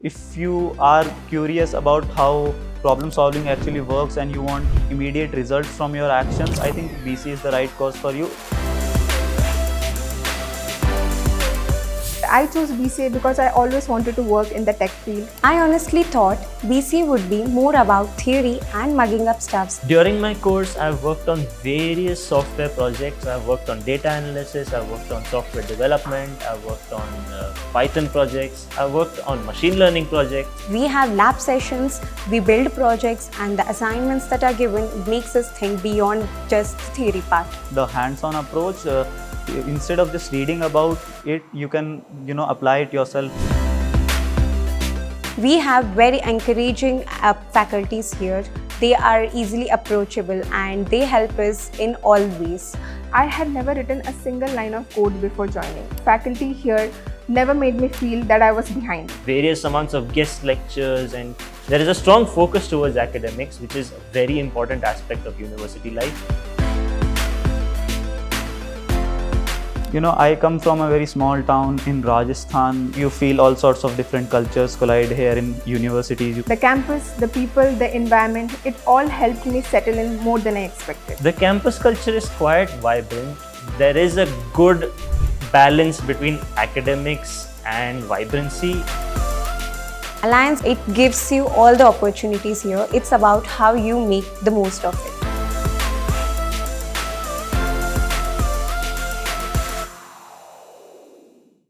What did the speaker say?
If you are curious about how problem solving actually works and you want immediate results from your actions, I think BCA is the right course for you. I chose BCA because I always wanted to work in the tech field. I honestly thought BCA would be more about theory and mugging up stuffs. During my course, I've worked on various software projects. I've worked on data analysis, I've worked on software development, I've worked on Python projects, I've worked on machine learning projects. We have lab sessions, we build projects, and the assignments that are given makes us think beyond just the theory part. The hands-on approach, instead of just reading about it, you can apply it yourself. We have very encouraging faculties here. They are easily approachable and they help us in all ways. I had never written a single line of code before joining. Faculty here never made me feel that I was behind. Various amounts of guest lectures, and there is a strong focus towards academics, which is a very important aspect of university life. I come from a very small town in Rajasthan. You feel all sorts of different cultures collide here in universities. The campus, the people, the environment, it all helped me settle in more than I expected. The campus culture is quite vibrant. There is a good balance between academics and vibrancy. Alliance, it gives you all the opportunities here. It's about how you make the most of it.